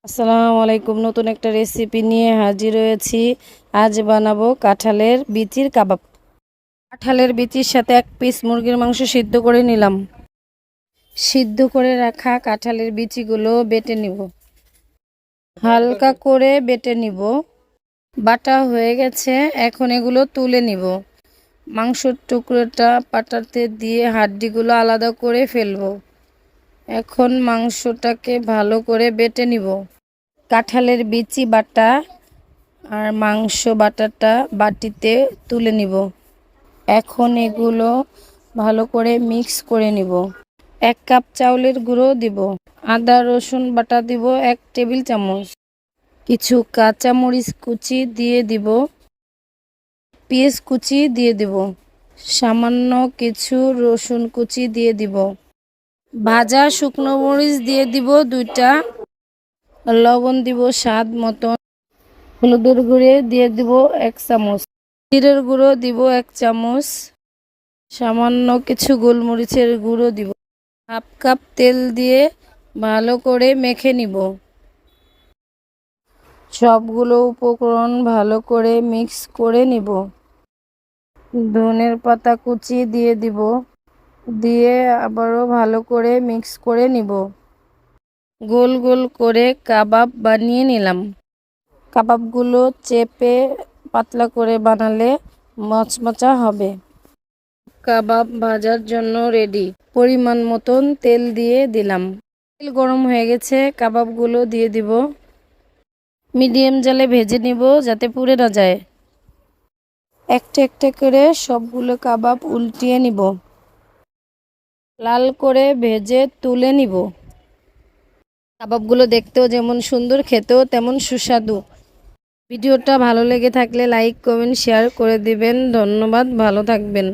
আসসালামু আলাইকুম। নতুন একটা রেসিপি নিয়ে হাজির হয়েছি। আজ বানাবো কাঁঠালের বিচির কাবাব। কাঁঠালের বিচির সাথে এক পিস মুরগির মাংস সিদ্ধ করে নিলাম। সিদ্ধ করে রাখা কাঁঠালের বিচিগুলো বেটে নিব, হালকা করে বেটে নিব। বাটা হয়ে গেছে, এখন এগুলো তুলে নিব। মাংসের টুকরোটা পাটাতে দিয়ে হাড্ডিগুলো আলাদা করে ফেলবো। এখন মাংসটাকে ভালো করে বেটে নিব। কাঁঠালের বিচি বাটা আর মাংস বাটাটা বাটিতে তুলে নিব। এখন এগুলো ভালো করে মিক্স করে নিব। 1 কাপ চাউলের গুঁড়ো দিব, আদা রসুন বাটা দিব 1 টেবিল চামচ, কিছু কাঁচা মরিচ কুচি দিয়ে দিব, পেঁয়াজ কুচি দিয়ে দিব, সামান্য কিছু রসুন কুচি দিয়ে দিব, ভাজা শুকনো মরিচ দিয়ে দিব 2টা, লবণ দিব স্বাদ মতন, হলুদের গুঁড়ো দিয়ে দিব 1 চামচ, জিরের গুঁড়ো দিব 1 চামচ, সামান্য কিছু গোলমরিচের গুঁড়ো দিব। 1/2 কাপ তেল দিয়ে ভালো করে মেখে নিব। সবগুলো উপকরণ ভালো করে মিক্স করে নিব। ধনের পাতা কুচি দিয়ে দিব, দিয়ে আবারও ভালো করে মিক্স করে নিব। গোল গোল করে কাবাব বানিয়ে নিলাম। কাবাবগুলো চেপে পাতলা করে বানালে মচমচা হবে। কাবাব ভাজার জন্য রেডি। পরিমাণ মতন তেল দিয়ে দিলাম। তেল গরম হয়ে গেছে, কাবাবগুলো দিয়ে দিব। মিডিয়াম জালে ভেজে নিব যাতে পুড়ে না যায়। একটা একটা করে সবগুলো কাবাব উল্টিয়ে নিব। লাল করে ভেজে তুলে নিব। কাবাবগুলো দেখতেও যেমন সুন্দর, খেতেও তেমন সুস্বাদু। ভিডিওটা ভালো লেগে থাকলে লাইক কমেন্ট শেয়ার করে দিবেন। ধন্যবাদ, ভালো থাকবেন।